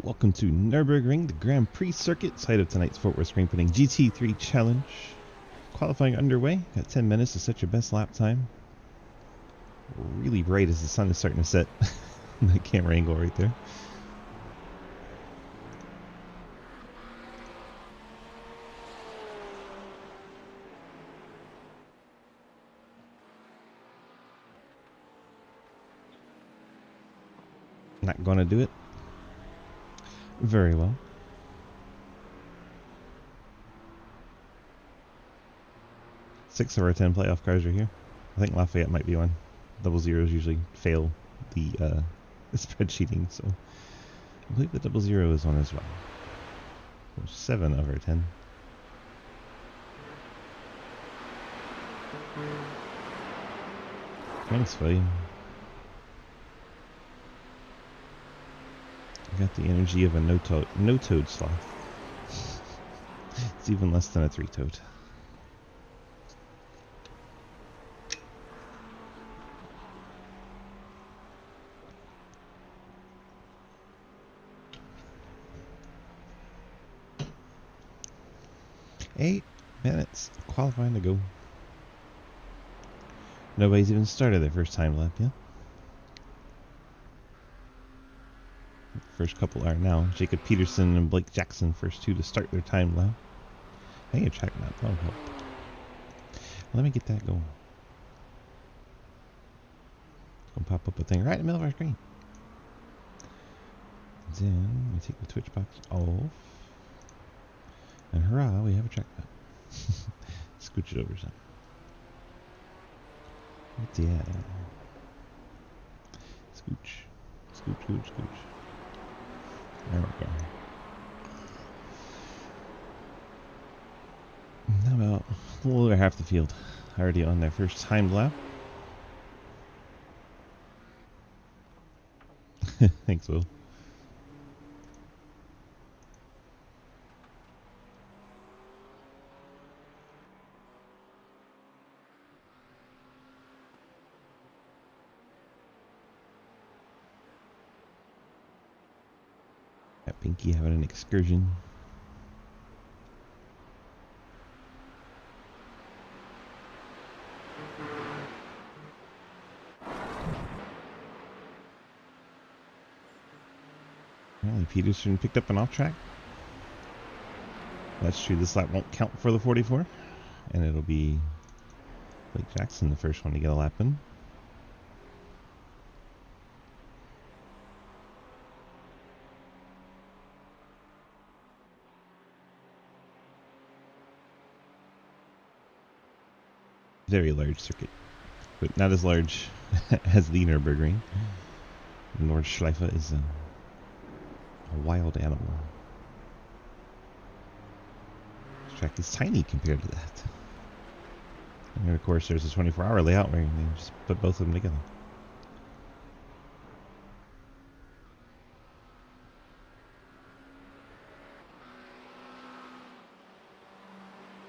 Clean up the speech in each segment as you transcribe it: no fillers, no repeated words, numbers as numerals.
Welcome to Nurburgring, the Grand Prix circuit, site of tonight's Fort Worth Spring Putting GT-3 challenge. Qualifying underway. Got 10 minutes to set your best lap time. Really bright as the sun is starting to set. The camera angle right there. Not gonna do it. Very well. Six of our 10 playoff cars are here. I think Lafayette might be one. Double zeros usually fail the spreadsheeting, so I believe the double zero is on as well. There's 7 of our 10. Thanks, William. I got the energy of a no-toad sloth. It's even less than a 3-toed. Eight minutes qualifying to go. Nobody's even started their first time lap yet. First couple are now. Jacob Peterson and Blake Jackson, first two to start their time lap. Hey, a track map. Oh, help. Let me get that going. It's gonna pop up a thing right in the middle of our screen. Then we take the Twitch box off. And hurrah, we have a track map. Scooch it over some. Yeah. Scooch. Scooch, scooch, scooch. There we go. Now about a little over half the field already on their first timed lap. Thanks, Will. Got Pinky having an excursion. Apparently Peterson picked up an off track. That's true, this lap won't count for the 44. And it'll be Blake Jackson, the first one to get a lap in. Very large circuit, but not as large as the Nurburgring. The Nordschleife is a wild animal. This track is tiny compared to that. And then of course there's a 24-hour layout where you just put both of them together.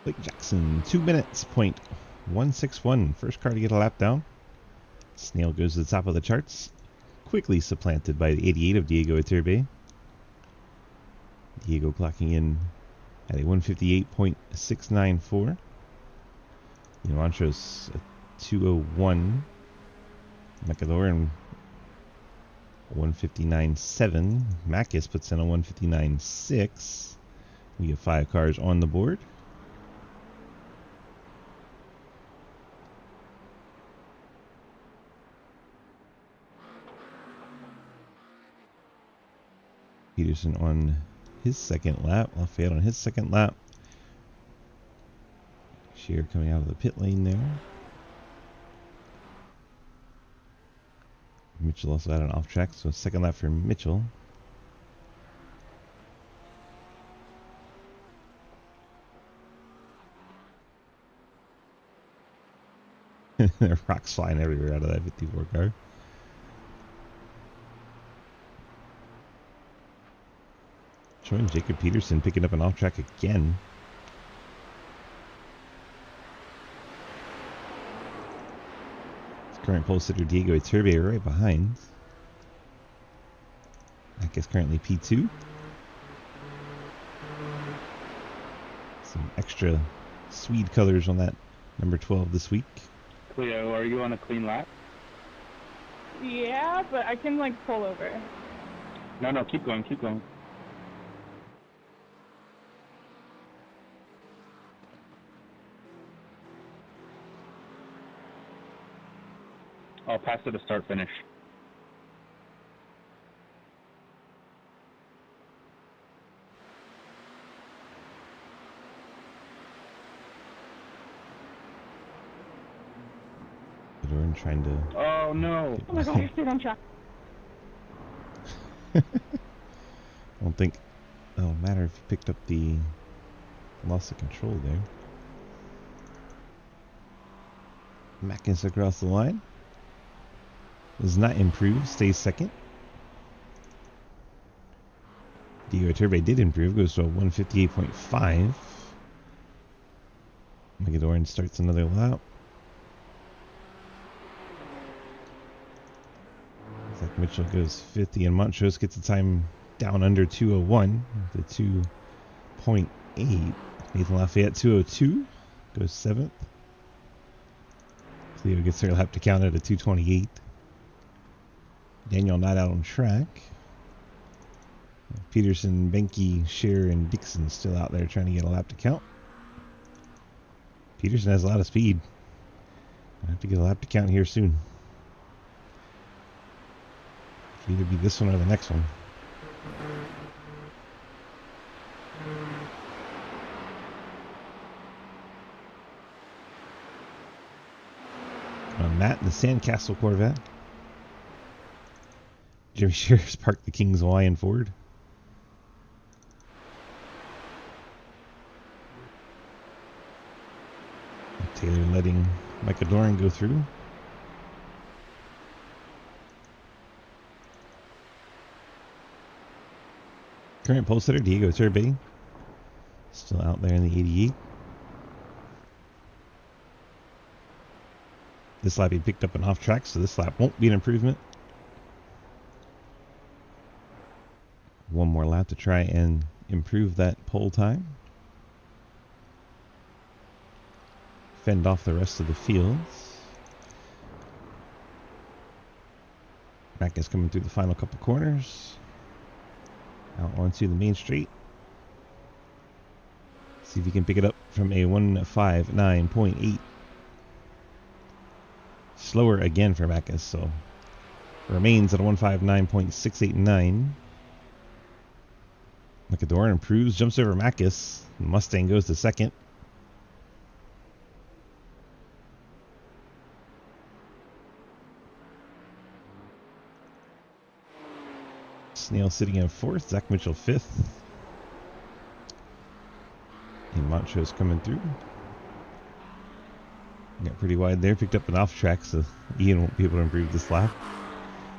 Blake Jackson, 2 minutes, .161. First car to get a lap down. Snail goes to the top of the charts. Quickly supplanted by the 88 of Diego Iturbe. Diego clocking in at a 158.694. Montrose a 201. Macador and 159.7. Macus puts in a 159.6. We have 5 cars on the board. Peterson on his second lap. Lafayette on his second lap. Shear coming out of the pit lane there. Mitchell also had an off track, so second lap for Mitchell. There are rocks flying everywhere out of that 54 car. Showing Jacob Peterson picking up an off track again. His current pole sitter Diego Iturbe right behind. Mac is currently P2. Some extra Swede colors on that number 12 this week. Cleo, are you on a clean lap? Yeah, but I can like pull over. No, keep going, keep going. I'll pass it to start finish. We're trying to. Oh no! Oh my god, I stayed on track. I don't think it'll matter if you picked up the loss of control there. Mackens across the line. Does not improve, stays second. Diego Turbe did improve, goes to a 158.5. Megadoran starts another lap. Zach Mitchell goes 50, and Montrose gets the time down under 201 to 2.8. Nathan Lafayette 202 goes 7th. Cleo gets their lap to count at a 228. Daniel not out on track. Peterson, Benke, Scheer, and Dixon still out there trying to get a lap to count. Peterson has a lot of speed. I have to get a lap to count here soon. Could either be this one or the next one. Matt in the Sandcastle Corvette. Jimmy Shears parked the King's Hawaiian Ford. Taylor letting Micah Doran go through. Current pole sitter Diego Turbe still out there in the 88. This lap he picked up an off track, so this lap won't be an improvement. One more lap to try and improve that pole time. Fend off the rest of the fields. Mac is coming through the final couple corners. Out onto the main straight. See if he can pick it up from a 159.8. Slower again for Macus, so remains at a 159.689. Macador improves, jumps over Macus. Mustang goes to second. Snail sitting in fourth, Zach Mitchell fifth. And Montrose coming through. Got pretty wide there, picked up an off track, so Ian won't be able to improve this lap.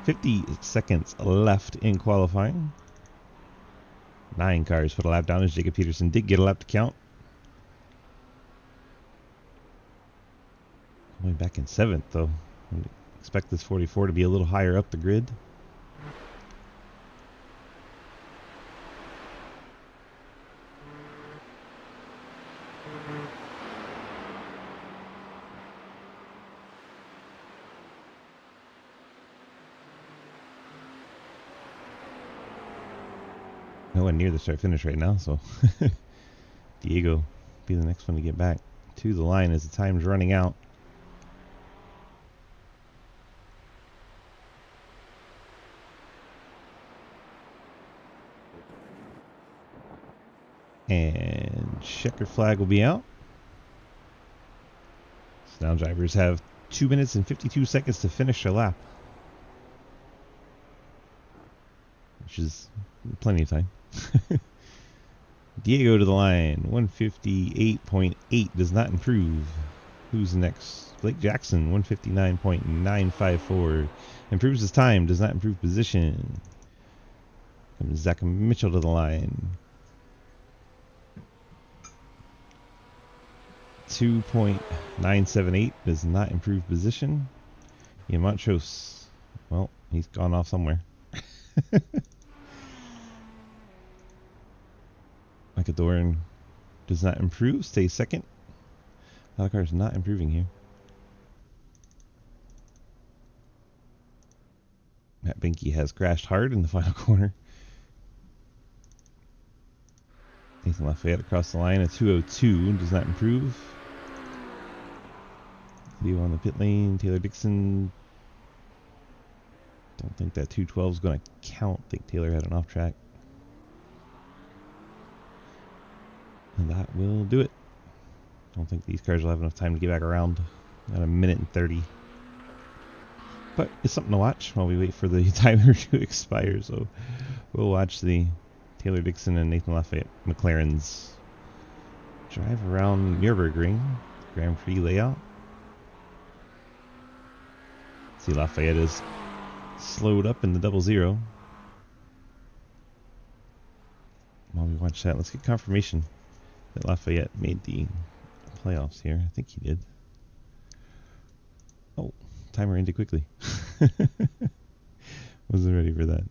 50 seconds left in qualifying. 9 cars put a lap down as Jacob Peterson did get a lap to count. Only back in 7th though. I expect this 44 to be a little higher up the grid. Nowhere near the start finish right now, so Diego be the next one to get back to the line as the time's running out. And checker flag will be out. So now drivers have 2 minutes and 52 seconds to finish their lap, which is plenty of time. Diego to the line, 158.8 does not improve. Who's next? Blake Jackson, 159.954 improves his time, does not improve position. Comes Zach Mitchell to the line, 2.978 does not improve position. Montrose, well, he's gone off somewhere. McAdorn does not improve, stays second. That car is not improving here. Matt Binky has crashed hard in the final corner. Nathan Lafayette across the line, a 202, does not improve. Leo on the pit lane, Taylor Dixon. Don't think that 212 is going to count. I think Taylor had an off track. And that will do it. Don't think these cars will have enough time to get back around. Got a minute and 30. But it's something to watch while we wait for the timer to expire. So we'll watch the Taylor Dixon and Nathan Lafayette McLarens drive around Nurburgring Grand Prix layout. See, Lafayette is slowed up in the 00. While we watch that, let's get confirmation that Lafayette made the playoffs here. I think he did. Oh, timer ended quickly. Wasn't ready for that.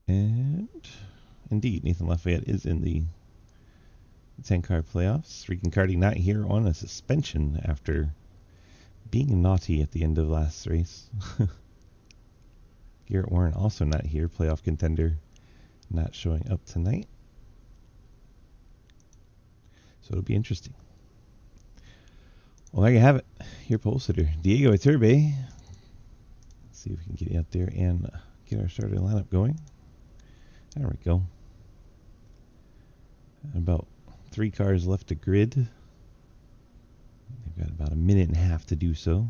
And indeed, Nathan Lafayette is in the 10-car playoffs. Rican Cardi not here on a suspension after being naughty at the end of last race. Garrett Warren also not here, playoff contender, not showing up tonight. So it'll be interesting. Well, there you have it. Your pole sitter, Diego Iturbe. Let's see if we can get you out there and get our starting lineup going. There we go. About 3 cars left to grid. They've got about a minute and a half to do so.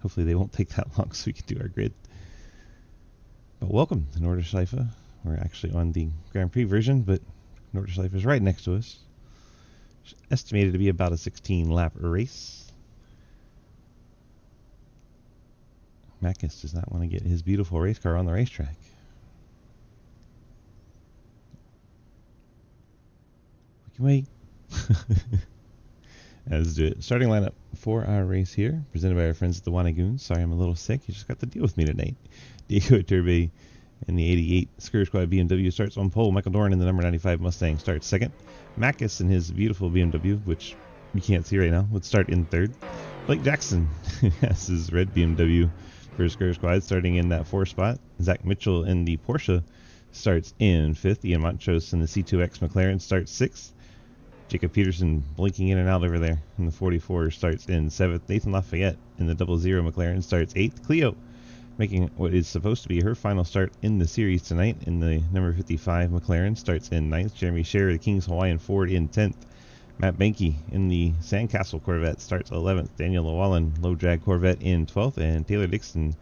Hopefully they won't take that long so we can do our grid. But welcome to Nordschleife. We're actually on the Grand Prix version, but Nordschleife is right next to us. It's estimated to be about a 16-lap race. Makis does not want to get his beautiful race car on the racetrack. We can wait. Let's do it. Starting lineup for our race here, presented by our friends at the Wanagoons. Sorry, I'm a little sick. You just got to deal with me tonight. Diego Iturbe in the 88 Scurry Squad BMW starts on pole. Michael Doran in the number 95 Mustang starts second. Makis in his beautiful BMW, which you can't see right now, would start in third. Blake Jackson has his red BMW for his Scurry Squad starting in that 4th spot. Zach Mitchell in the Porsche starts in 5th. Ian Montrose in the C2X McLaren starts 6th. Jacob Peterson blinking in and out over there in the 44 starts in 7th. Nathan Lafayette in the 00 McLaren starts 8th. Cleo making what is supposed to be her final start in the series tonight in the number 55 McLaren starts in 9th. Jeremy Scherer, the King's Hawaiian Ford, in 10th. Matt Benke in the Sandcastle Corvette starts 11th. Daniel Llewellyn, low drag Corvette, in 12th. And Taylor Dixon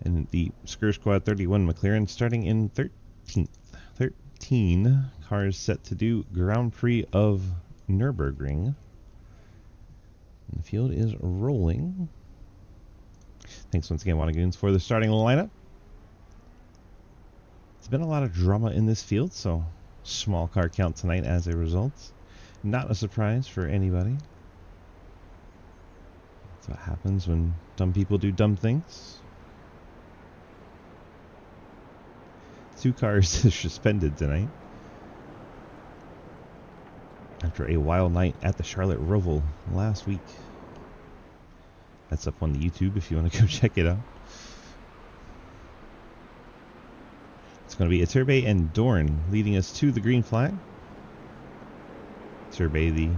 in the Scurry Squad 31 McLaren starting in 13th. 13 cars set to do Grand Prix of Nurburgring. And the field is rolling. Thanks once again, Wanagoons, for the starting lineup. It's been a lot of drama in this field, so small car count tonight as a result. Not a surprise for anybody. That's what happens when dumb people do dumb things. 2 cars are suspended tonight after a wild night at the Charlotte Roval last week. That's up on the YouTube if you want to go check it out. It's going to be Iturbe and Dorn leading us to the green flag. Iturbe, the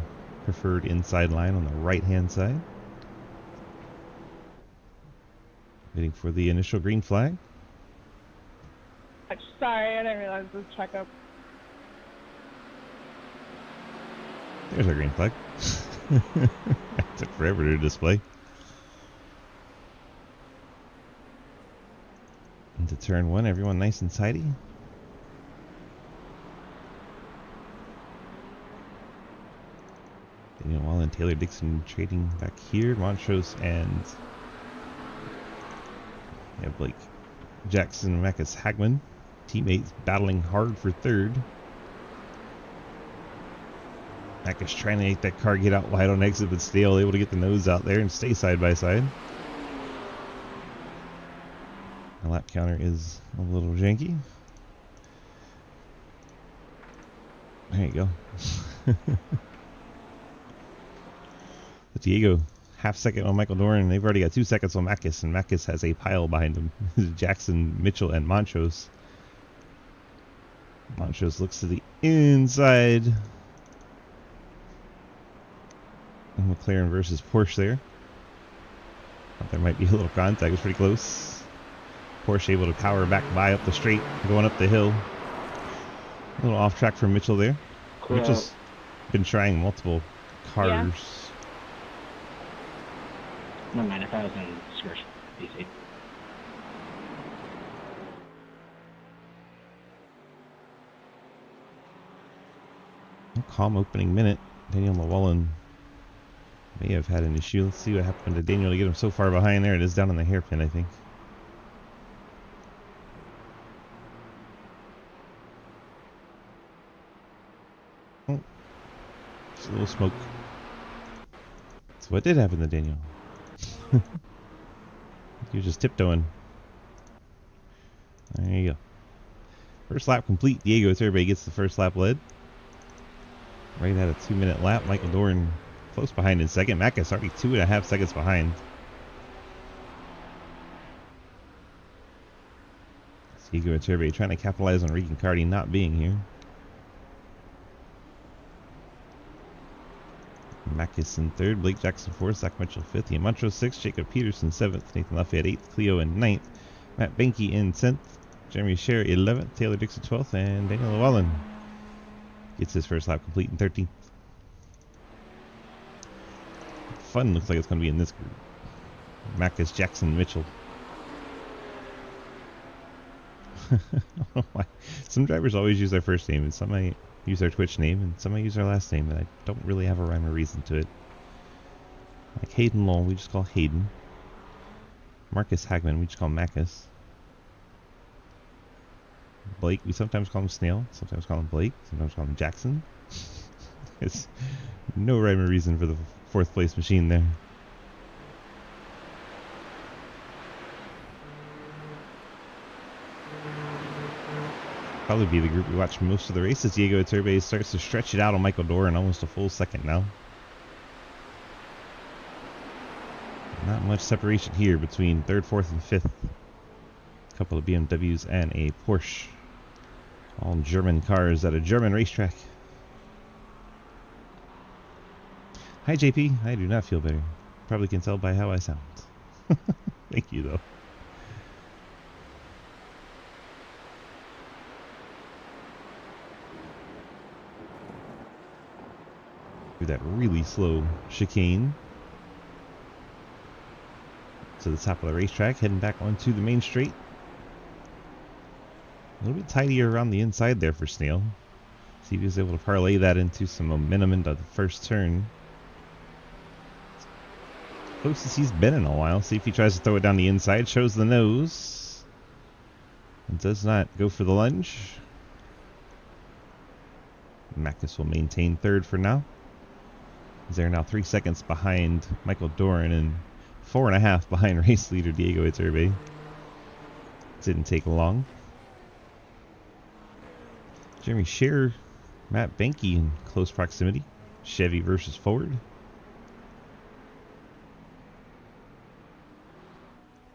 preferred inside line on the right-hand side. Waiting for the initial green flag. Sorry, I didn't realize this checkup. There's our green flag. It took forever to display. Into turn 1, everyone nice and tidy. Daniel Wall and Taylor Dixon trading back here. Montrose and Blake Jackson, Makis Hagman, teammates battling hard for third. Makis trying to make that car get out wide on exit, but still able to get the nose out there and stay side by side. My lap counter is a little janky. There you go. Diego, half second on Michael Doran. They've already got 2 seconds on Macus, and Macus has a pile behind him. Jackson, Mitchell, and Montrose. Montrose looks to the inside. And McLaren versus Porsche there. Thought there might be a little contact. It was pretty close. Porsche able to power back by up the straight, going up the hill. A little off track for Mitchell there. Cool. Mitchell's been trying multiple cars. Yeah. Never mind, if I was in Squish PC. Calm opening minute. Daniel Llewellyn may have had an issue. Let's see what happened to Daniel to get him so far behind. There it is, down on the hairpin, I think. Oh, just a little smoke. So what did happen to Daniel? He was just tiptoeing. There you go. First lap complete. Diego Turbe gets the first lap led. Right at a 2-minute lap. Michael Doran close behind in second. Macus already 2.5 seconds behind. Diego Turbe trying to capitalize on Regan Cardi not being here. Macus in third, Blake Jackson fourth, Zach Mitchell fifth, Ian Montrose sixth, Jacob Peterson seventh, Nathan Lafayette eighth, Cleo in ninth, Matt Benke in 10th, Jeremy Sher 11th, Taylor Dixon 12th, and Daniel Llewellyn gets his first lap complete in 13th. Fun looks like it's going to be in this group. Macus, Jackson, Mitchell. Some drivers always use their first name, and some might use their Twitch name, and some might use their last name, and I don't really have a rhyme or reason to it. Like Hayden Lowell, we just call Hayden. Marcus Hagman, we just call Macus. Blake, we sometimes call him Snail, sometimes call him Blake, sometimes call him Jackson. It's no rhyme or reason for the 4th place machine there. Probably be the group we watch most of the races. Diego Turbe starts to stretch it out on Michael Doran, almost a full second now. Not much separation here between 3rd, 4th, and 5th. A couple of BMWs and a Porsche. All German cars at a German racetrack. Hi JP, I do not feel better. Probably can tell by how I sound. Thank you though. Through that really slow chicane to the top of the racetrack, heading back onto the main straight. A little bit tidier around the inside there for Snail. See if he was able to parlay that into some momentum into the first turn. Closest he's been in a while. See if he tries to throw it down the inside. Shows the nose. And does not go for the lunge. Macus will maintain 3rd for now. They're now 3 seconds behind Michael Doran and 4.5 behind race leader Diego Iturbe. Didn't take long. Jeremy Sher, Matt Benke in close proximity. Chevy versus Ford.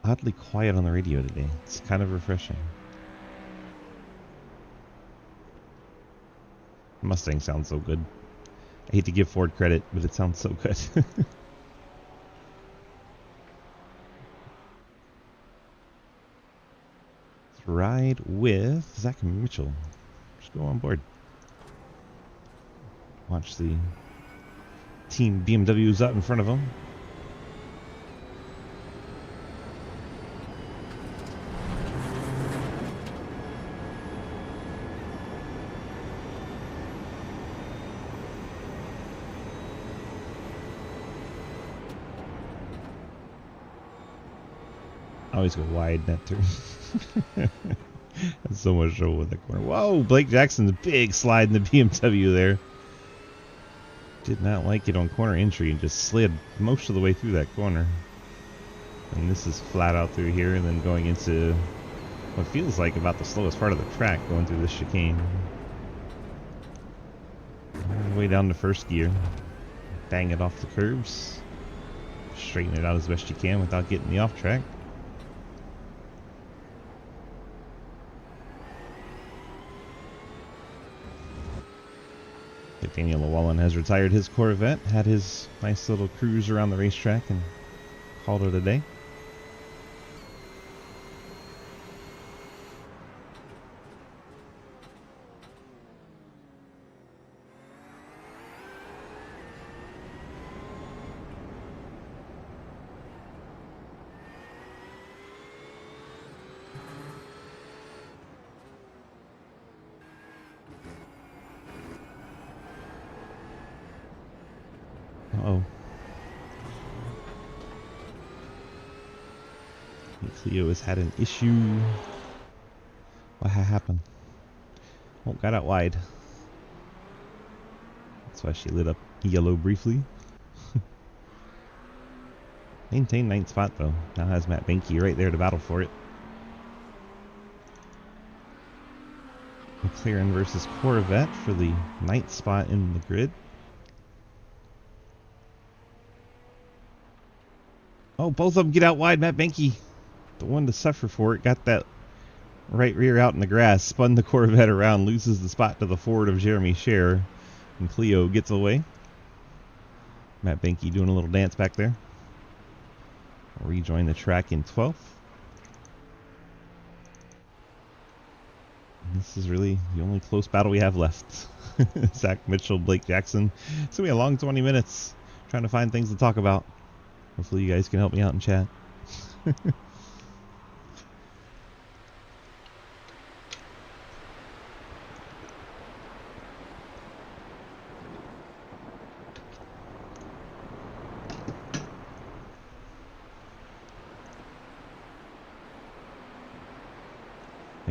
Oddly quiet on the radio today. It's kind of refreshing. Mustang sounds so good. I hate to give Ford credit, but it sounds so good. Let's ride with Zach Mitchell. Just go on board. Watch the team BMWs out in front of him. I always go wide in that turn. That's so much trouble with the corner. Whoa, Blake Jackson's big slide in the BMW there. Did not like it on corner entry and just slid most of the way through that corner. And this is flat out through here, and then going into what feels like about the slowest part of the track, going through this chicane. All the way down to first gear. Bang it off the curbs. Straighten it out as best you can without getting the off track. Daniel Llewellyn has retired his Corvette, had his nice little cruise around the racetrack, and called it a day. Uh-oh. Cleo has had an issue. What happened? Oh, got out wide. That's why she lit up yellow briefly. Maintained 9th spot though. Now has Matt Benke right there to battle for it. McLaren versus Corvette for the 9th spot in the grid. Oh, both of them get out wide. Matt Benke, the one to suffer for it, got that right rear out in the grass, spun the Corvette around, loses the spot to the Ford of Jeremy Scher, and Cleo gets away. Matt Benke doing a little dance back there. Rejoin the track in 12th. This is really the only close battle we have left. Zach Mitchell, Blake Jackson. It's going to be a long 20 minutes trying to find things to talk about. Hopefully you guys can help me out in chat. They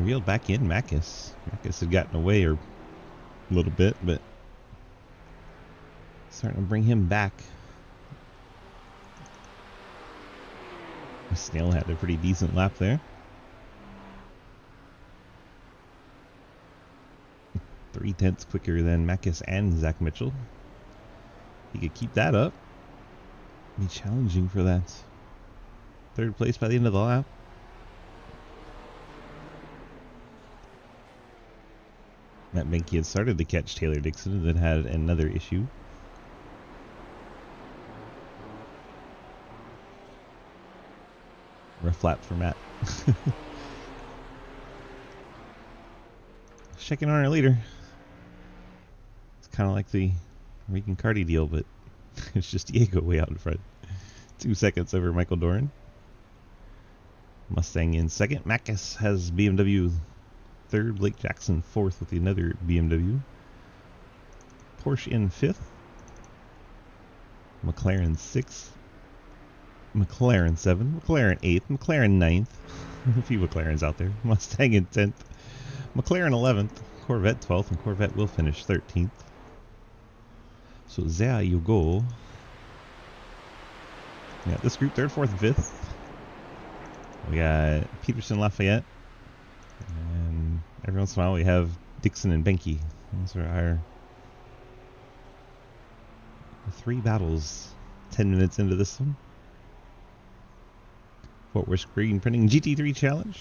reeled back in Macus. Macus had gotten away a little bit, but starting to bring him back. Snail had a pretty decent lap there. 3/10 quicker than Macus and Zach Mitchell. He could keep that up. Be challenging for that 3rd place by the end of the lap. Matt Benke had started to catch Taylor Dixon and then had another issue. Rough lap for Matt. Checking on our leader. It's kind of like the Rican Cardi deal, but it's just Diego way out in front. 2 seconds over Michael Doran. Mustang in 2nd. Macus has BMW 3rd. Blake Jackson 4th with another BMW. Porsche in 5th. McLaren 6th. McLaren 7th, McLaren 8th, McLaren 9th. A few McLarens out there. Mustang in 10th. McLaren 11th. Corvette 12th, and Corvette will finish 13th. So there you go. Yeah, this group 3rd, 4th, and 5th. We got Peterson, Lafayette. And every once in a while we have Dixon and Benke. Those are our 3 battles. 10 minutes into this one. Fort Worth Screen Printing GT-3 Challenge.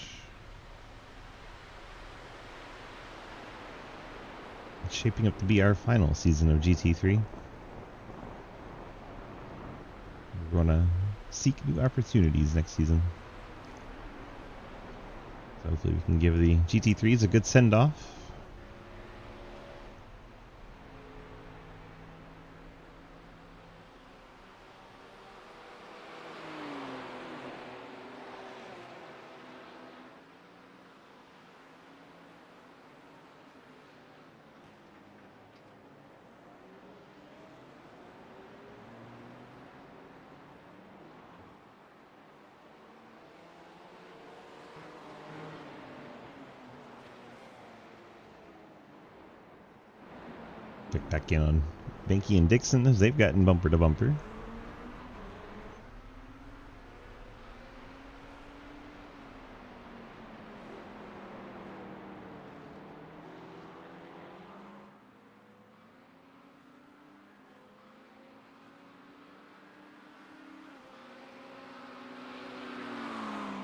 It's shaping up to be our final season of GT3. We're going to seek new opportunities next season. So hopefully we can give the GT3s a good send-off. Check back in on Benke and Dixon as they've gotten bumper to bumper.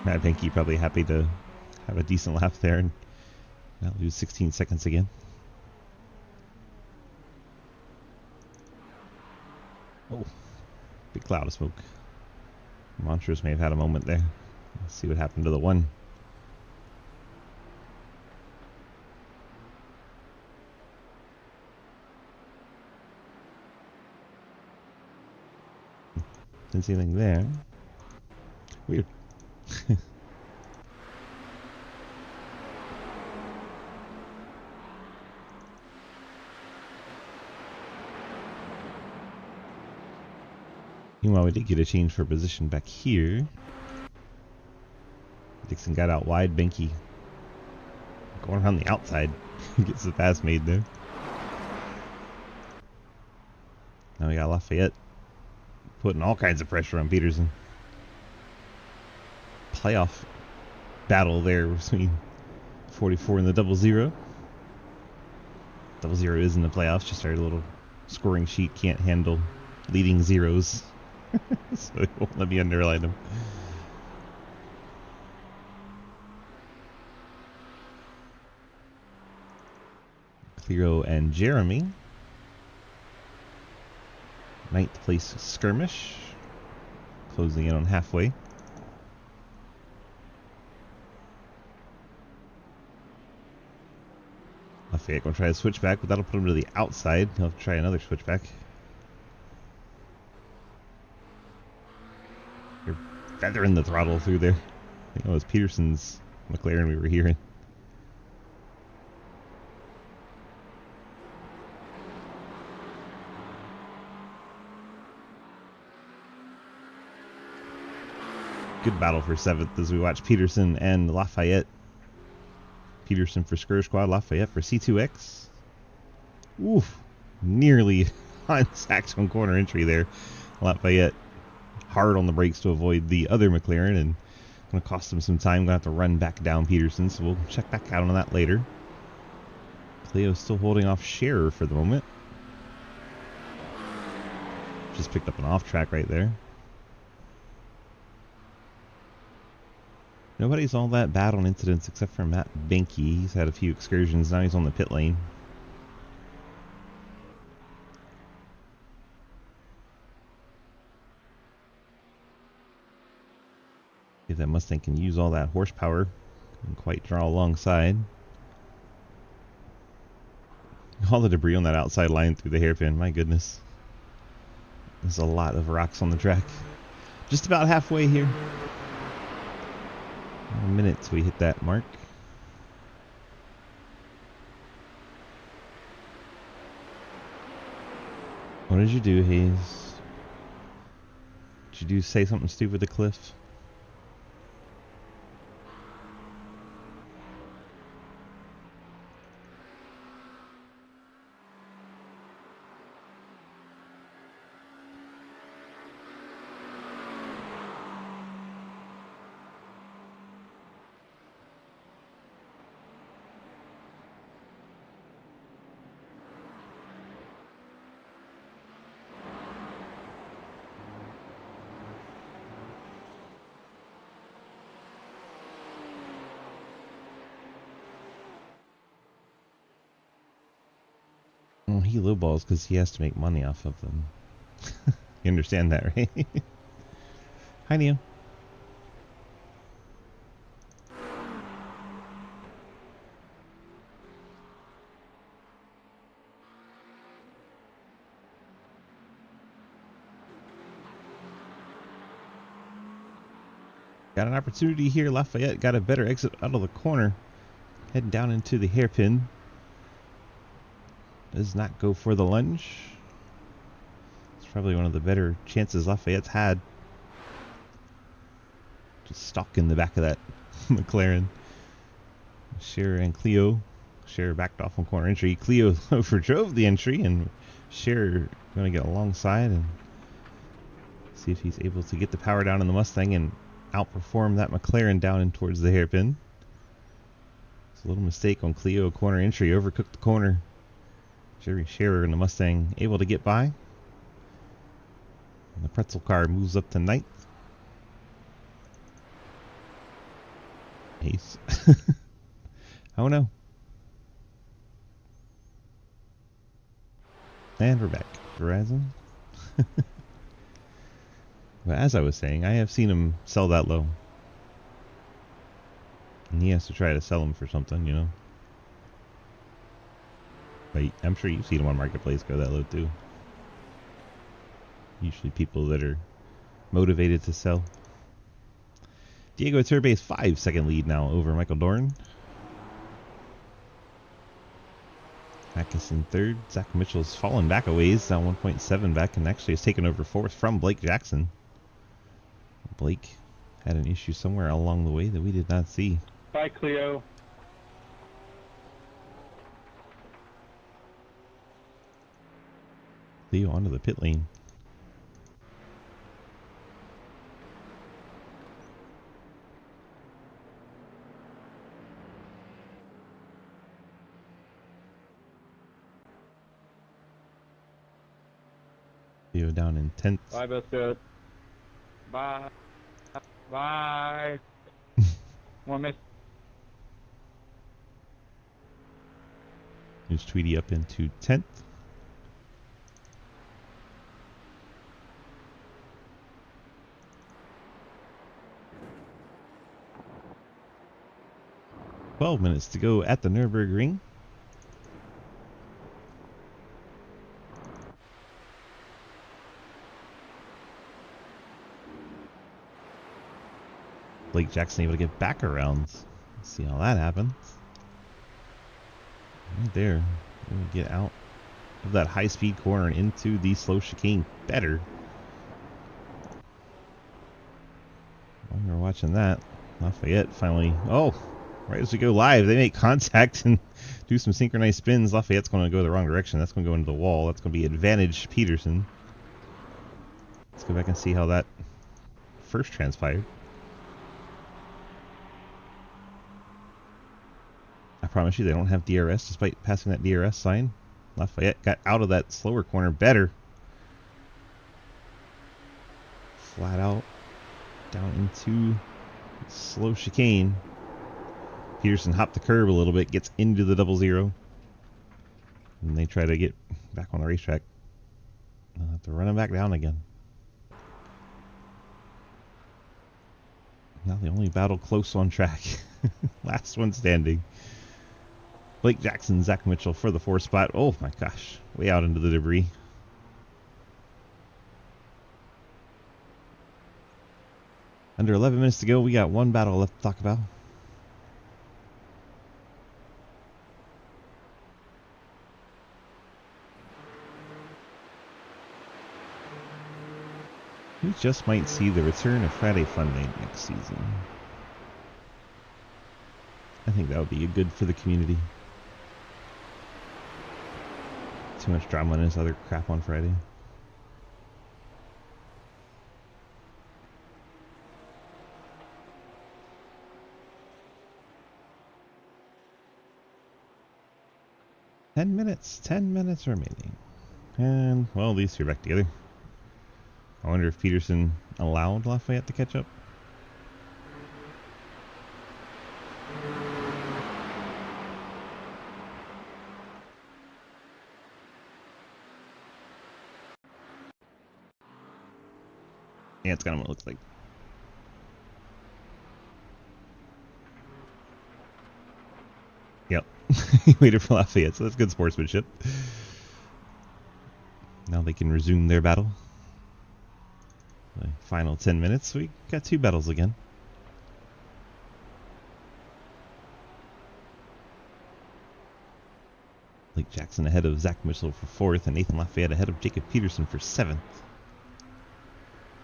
Matt Benke probably happy to have a decent lap there and not lose 16 seconds again. Oh, big cloud of smoke. Montrose may have had a moment there. Let's see what happened to the one. Didn't see anything there. Weird. Meanwhile, we did get a change for position back here. Dixon got out wide. Benke going around the outside. Gets the pass made there. Now we got Lafayette putting all kinds of pressure on Peterson. Playoff battle there between 44 and the 00. 00 is in the playoffs. Just our little scoring sheet can't handle leading zeros. So it won't let me underline them. Cleo and Jeremy. 9th place skirmish. Closing in on halfway. Lafayette gonna try to switch back, but that'll put him to the outside. He'll have to try another switchback. You're feathering the throttle through there. I think it was Peterson's McLaren we were hearing. Good battle for 7th as we watch Peterson and Lafayette. Peterson for Skir Squad, Lafayette for C2X. Oof. Nearly on Saxon corner entry there. Lafayette hard on the brakes to avoid the other McLaren and going to cost him some time. Going to have to run back down Peterson, so we'll check back out on that later. Cleo's still holding off Scherer for the moment. Just picked up an off track right there. Nobody's all that bad on incidents except for Matt Benke. He's had a few excursions. Now he's on the pit lane. If that Mustang can use all that horsepower and quite draw alongside. All the debris on that outside line through the hairpin. My goodness. There's a lot of rocks on the track. Just about halfway here. A minute till we hit that mark. What did you do, Hayes? Did you say something stupid to Cliff? He lowballs because he has to make money off of them. You understand that, right? Hi, Neo. Got an opportunity here. Lafayette got a better exit out of the corner. Heading down into the hairpin. Does not go for the lunge. It's probably one of the better chances Lafayette's had. Just stuck in the back of that McLaren. Scherer and Cleo. Scherer backed off on corner entry. Cleo overdrove the entry, and Scherer going to get alongside and see if he's able to get the power down in the Mustang and outperform that McLaren down in towards the hairpin. It's a little mistake on Cleo corner entry. Overcooked the corner. Jerry Scherer in the Mustang able to get by. And the pretzel car moves up to 9th. Nice. Oh no. And we're back. Verizon. But as I was saying, I have seen him sell that low. And he has to try to sell them for something, you know. But I'm sure you've seen them on Marketplace go that low too. Usually people that are motivated to sell. Diego Turbay's 5-second lead now over Michael Dorn. Atkinson third. Zach Mitchell's fallen back a ways, down 1.7 back, and actually has taken over fourth from Blake Jackson. Blake had an issue somewhere along the way that we did not see. Bye, Cleo. Leo onto the pit lane. Leo down in 10th. Bye, Biscuit. Bye. Bye. One miss. Here's Tweety up into 10th. Minutes to go at the Nurburgring. Blake Jackson able to get back around. Let's see how that happens. Right there. We'll get out of that high-speed corner and into the slow chicane better. While you're watching that, Lafayette finally... Oh! Right as we go live, they make contact and do some synchronized spins. Lafayette's going to go the wrong direction. That's going to go into the wall. That's going to be advantage Peterson. Let's go back and see how that first transpired. I promise you they don't have DRS despite passing that DRS sign. Lafayette got out of that slower corner better. Flat out down into slow chicane. Peterson hopped the curb a little bit, gets into the 0-0. And they try to get back on the racetrack. They'll have to run him back down again. Now the only battle close on track. Last one standing. Blake Jackson, Zach Mitchell for the 4th spot. Oh my gosh. Way out into the debris. Under 11 minutes to go. We got one battle left to talk about. We just might see the return of Friday Fun Day next season. I think that would be good for the community. Too much drama and this other crap on Friday. Ten minutes remaining. And, well, these two are back together. I wonder if Peterson allowed Lafayette to catch up. Yeah, it's kind of what it looks like. Yep. He waited for Lafayette, so that's good sportsmanship. Now they can resume their battle. The final 10 minutes, we got 2 battles again. Blake Jackson ahead of Zach Mitchell for 4th, and Nathan Lafayette ahead of Jacob Peterson for 7th.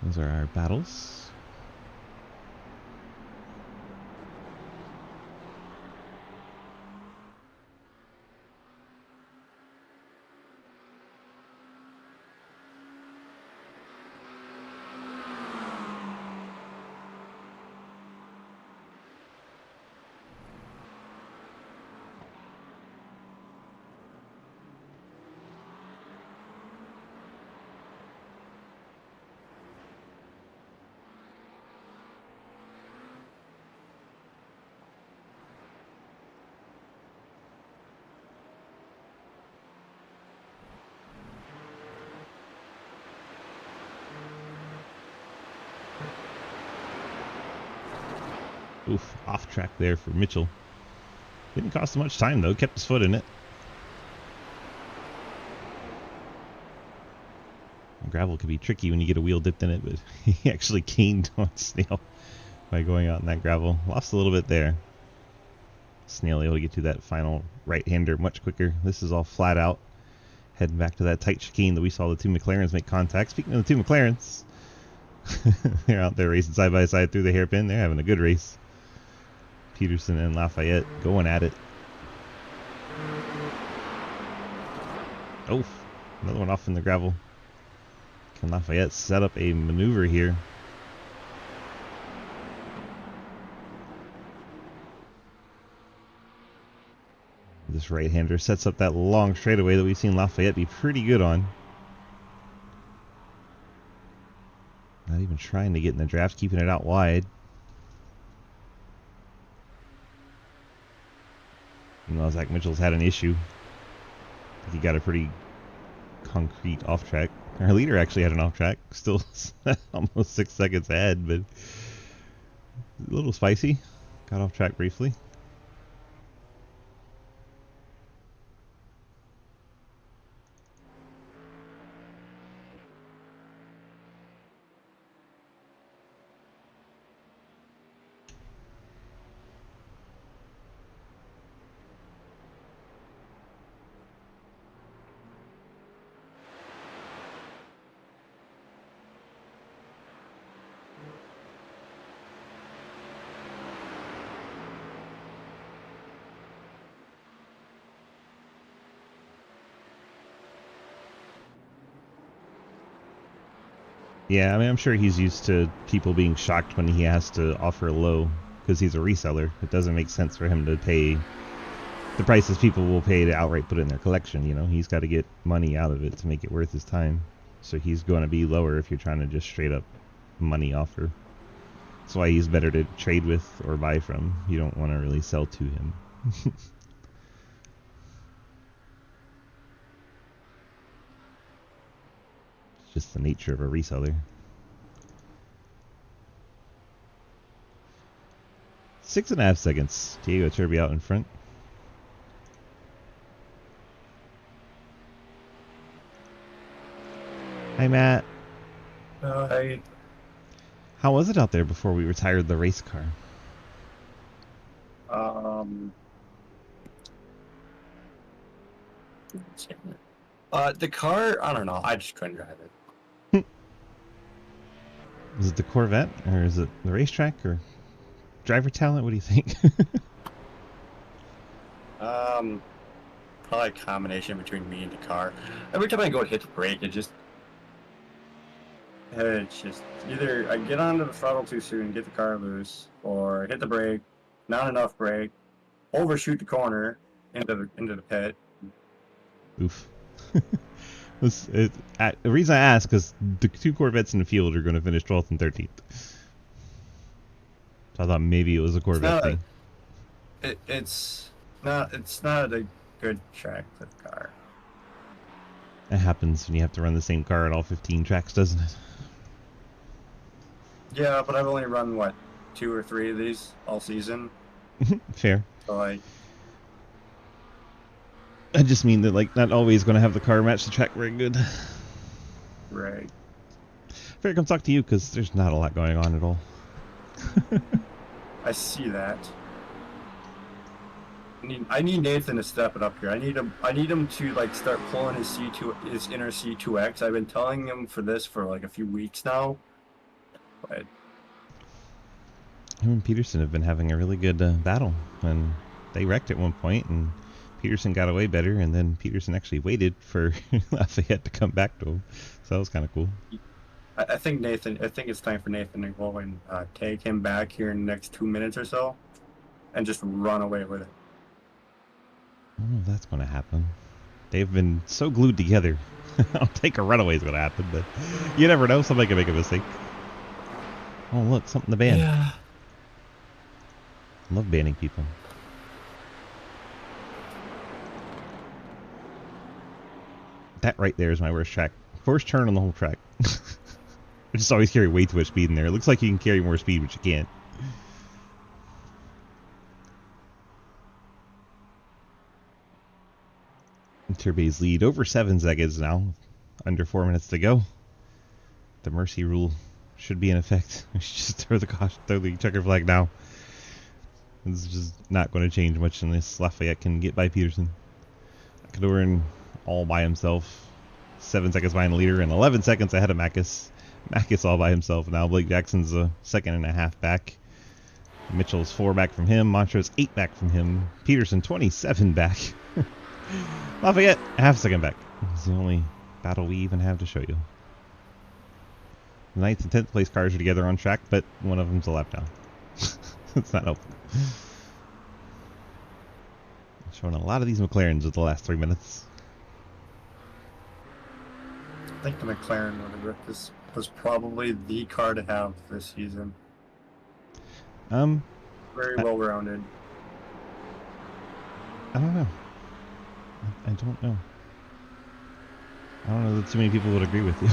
Those are our battles. Oof, off track there for Mitchell. Didn't cost him much time though, kept his foot in it. Gravel can be tricky when you get a wheel dipped in it, but he actually gained on Snail by going out in that gravel. Lost a little bit there. Snail able to get to that final right-hander much quicker. This is all flat out. Heading back to that tight chicane that we saw the two McLarens make contact. Speaking of the two McLarens, they're out there racing side by side through the hairpin. They're having a good race. Peterson and Lafayette going at it. Oh, another one off in the gravel. Can Lafayette set up a maneuver here? This right-hander sets up that long straightaway that we've seen Lafayette be pretty good on. Not even trying to get in the draft, keeping it out wide. Meanwhile, Zach Mitchell's had an issue. I think he got a pretty concrete off-track. Our leader actually had an off-track, still almost 6 seconds ahead, but a little spicy. Got off-track briefly. Yeah, I mean, I'm sure he's used to people being shocked when he has to offer low because he's a reseller. It doesn't make sense for him to pay the prices people will pay to outright put it in their collection. You know, he's got to get money out of it to make it worth his time. So he's going to be lower if you're trying to just straight up money offer. That's why he's better to trade with or buy from. You don't want to really sell to him. Just the nature of a reseller. 6.5 seconds. Diego Turby out in front. Hi, Matt. Hi. How was it out there before we retired the race car? The car, I don't know. I just couldn't drive it. Is it the Corvette, or is it the racetrack, or driver talent? What do you think? Probably a combination between me and the car. Every time I go to hit the brake, it's just either I get onto the throttle too soon, get the car loose, or hit the brake, not enough brake, overshoot the corner into the pit. Oof. The reason I ask is the two Corvettes in the field are going to finish 12th and 13th. So I thought maybe it was a Corvette thing. It's not a good track for the car. It happens when you have to run the same car at all 15 tracks, doesn't it? Yeah, but I've only run, what, 2 or 3 of these all season. Fair. So I just mean that, like, not always going to have the car match the track very good. Right. Fair, come talk to you, because there's not a lot going on at all. I see that. I need Nathan to step it up here. I need him to, like, start pulling his inner C2X. I've been telling him for this for like a few weeks now. But Him and Peterson have been having a really good battle, and they wrecked at one point, and Peterson got away better, and then Peterson actually waited for Lafayette to come back to him. So that was kind of cool. I think it's time for Nathan to go and take him back here in the next 2 minutes or so, and just run away with it. I don't know if that's going to happen. They've been so glued together. I'll take a runaway is going to happen, but you never know. Somebody can make a mistake. Oh, look, something to ban. Yeah. I love banning people. That right there is my worst track. Worst turn on the whole track. just always carry way too much speed in there. It looks like you can carry more speed, but you can't. Turbey's lead over 7 seconds now. Under 4 minutes to go. The mercy rule should be in effect. We should just throw the checker flag now. It's just not going to change much unless Lafayette can get by Peterson. Cadorin all by himself. 7 seconds behind the leader and 11 seconds ahead of Macus. Macus all by himself now. Blake Jackson's a 1.5 back. Mitchell's 4 back from him. Montrose 8 back from him. Peterson 27 back. Lafayette half second back. It's the only battle we even have to show you. The 9th and 10th place cars are together on track, but one of them's a lap down. It's not open. Showing a lot of these McLarens with the last 3 minutes. I think the McLaren was probably the car to have this season. Very well rounded. I don't know. I don't know. I don't know that too many people would agree with you.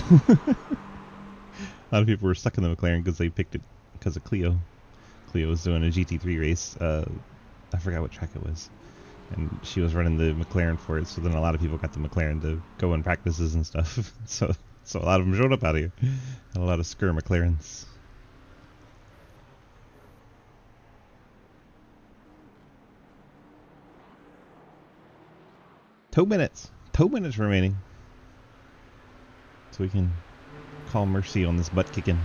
A lot of people were stuck in the McLaren because they picked it because of Clio. Clio was doing a GT-3 race. I forgot what track it was. And she was running the McLaren for it, so then a lot of people got the McLaren to go in practices and stuff. so a lot of them showed up out here. And a lot of scur McLarens. Two minutes remaining. So we can call mercy on this butt kicking.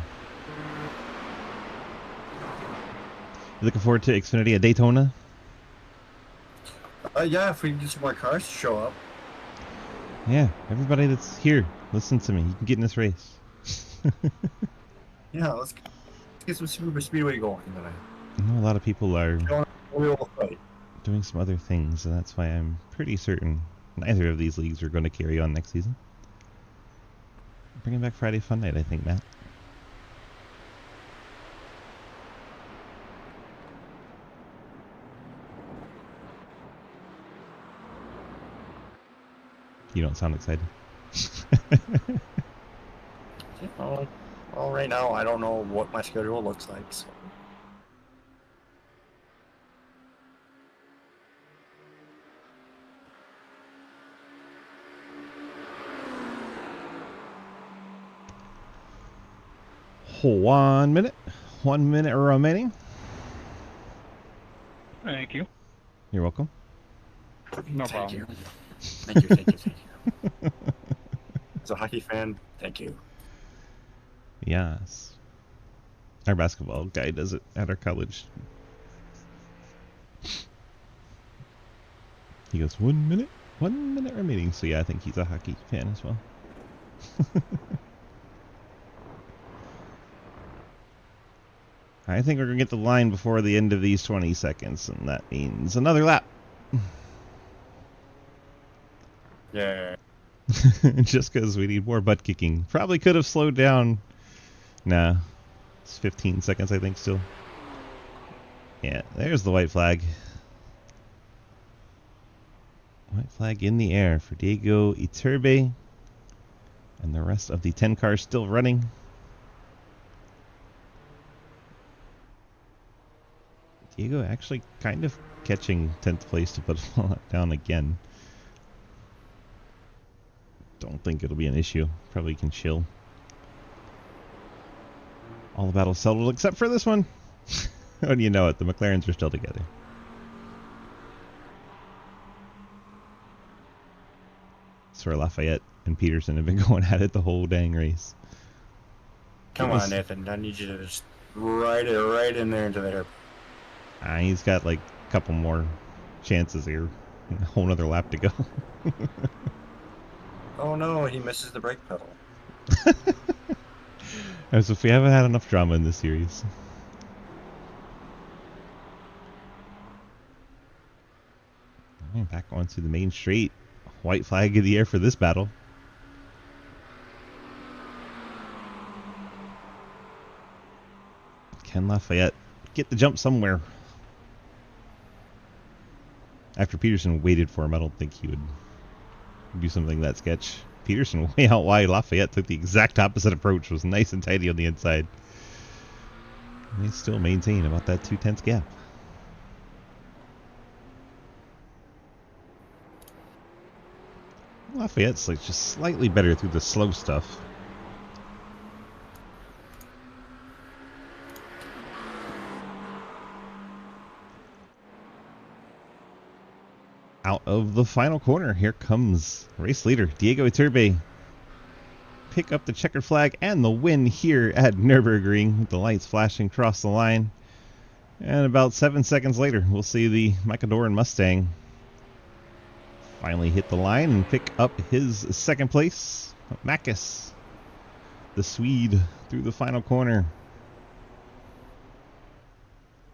You looking forward to Xfinity at Daytona? Yeah, if we can get some more cars to show up. Yeah, everybody that's here, listen to me. You can get in this race. Yeah, let's get some super speedway going tonight. I know a lot of people are We'll fight. doing some other things, and that's why I'm pretty certain neither of these leagues are going to carry on next season. Bringing back Friday Fun Night, I think, Matt. You don't sound excited. Well, right now I don't know what my schedule looks like. So. One minute remaining. Thank you. You're welcome. No Thank problem. you. Thank you. As a hockey fan, thank you. Yes. Our basketball guy does it at our college. He goes, 1 minute remaining. So yeah, I think he's a hockey fan as well. I think we're going to get the line before the end of these 20 seconds, and that means another lap. Yeah. Just because we need more butt kicking. Probably could have slowed down. Nah. It's 15 seconds, I think, still. Yeah, there's the white flag. White flag in the air for Diego Iturbe. And the rest of the 10 cars still running. Diego actually kind of catching 10th place to put it down again. Don't think it'll be an issue. Probably can chill. All the battles settled except for this one. How do you know it? The McLarens are still together. That's where Lafayette and Peterson have been going at it the whole dang race. Come on, Nathan. I need you to just ride it right in there into there. He's got like a couple more chances here. A whole nother lap to go. Oh no, he misses the brake pedal. As if we haven't had enough drama in this series. Back onto the main straight. White flag in the air for this battle. Can Lafayette get the jump somewhere? After Peterson waited for him, I don't think he would do something that sketch. Peterson way out wide. Lafayette took the exact opposite approach. Was nice and tidy on the inside. And they still maintain about that 2/10 gap. Lafayette's like just slightly better through the slow stuff. Out of the final corner, here comes race leader Diego Iturbe. Pick up the checkered flag and the win here at Nurburgring with the lights flashing across the line. And about 7 seconds later, we'll see the Macadoran Mustang finally hit the line and pick up his second place. Makis, the Swede, through the final corner.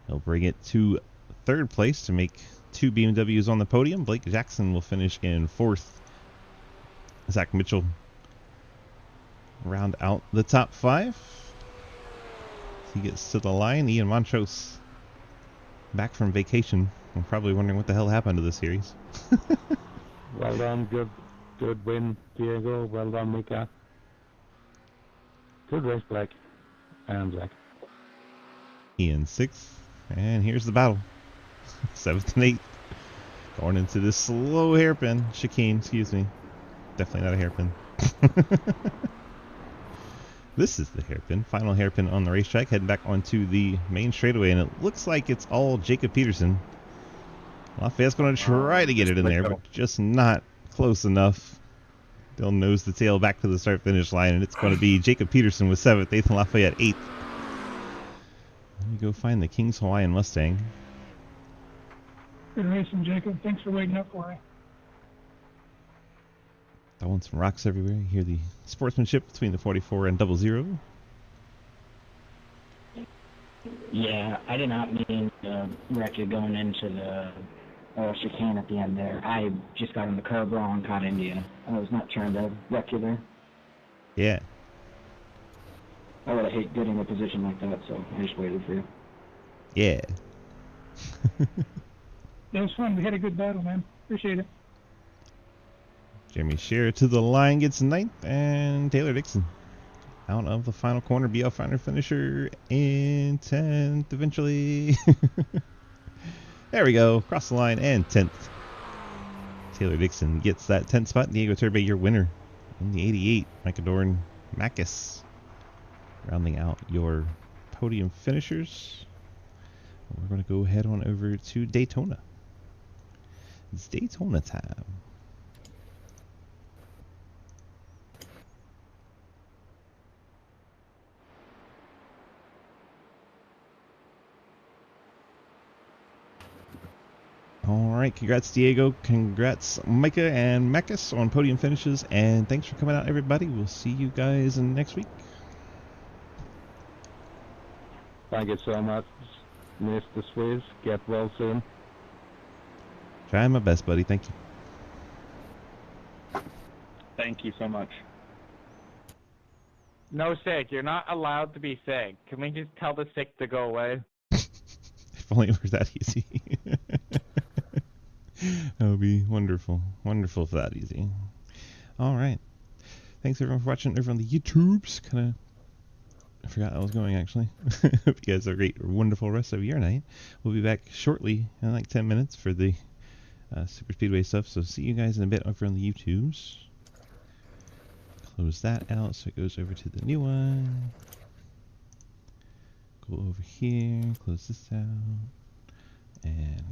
He'll bring it to third place to make 2 BMWs on the podium. Blake Jackson will finish in fourth. Zach Mitchell round out the top 5. He gets to the line. Ian Montrose back from vacation. I'm probably wondering what the hell happened to this series. Well done, good win, Diego. Well done, Mika. Good race, Blake and Zach. Ian 6th, and here's the battle. 7th and 8th. Going into this slow hairpin. Chicane, excuse me. Definitely not a hairpin. This is the hairpin. Final hairpin on the racetrack. Heading back onto the main straightaway, and it looks like it's all Jacob Peterson. Lafayette's going to try to get it in there, but just not close enough. They'll nose the tail back to the start-finish line, and it's going to be Jacob Peterson with 7th, 8th, and Lafayette 8th. Let me go find the King's Hawaiian Mustang. Good racing, Jacob. Thanks for waiting up for me. Throwing some rocks everywhere. You hear the sportsmanship between the 44 and 00. Yeah, I did not mean to wreck you going into the chicane at the end there. I just got on the curb wrong, caught India. I was not trying to wreck you there. Yeah. I would have hate getting a position like that, so I just waited for you. Yeah. That was fun. We had a good battle, man. Appreciate it. Jeremy Scherer to the line gets 9th, and Taylor Dixon out of the final corner. BL final finisher in 10th eventually. There we go. Cross the line and 10th. Taylor Dixon gets that 10th spot. Diego Iturbe, your winner in the 88. Macadoran Makis rounding out your podium finishers. We're going to go head on over to Daytona. It's Daytona time. Alright, congrats Diego, congrats Micah and Makis on podium finishes, and thanks for coming out everybody. We'll see you guys next week. Thank you so much, Mr. Swiss. Get well soon. Trying my best, buddy. Thank you. Thank you so much. No sick. You're not allowed to be sick. Can we just tell the sick to go away? If only it were that easy. That would be wonderful. Wonderful if that easy. Alright. Thanks everyone for watching over on the YouTubes. I forgot I was going actually. Hope you guys have a great, wonderful rest of your night. We'll be back shortly in like 10 minutes for the Super Speedway stuff. So see you guys in a bit over on the YouTubes. Close that out so it goes over to the new one. Go over here, close this out, and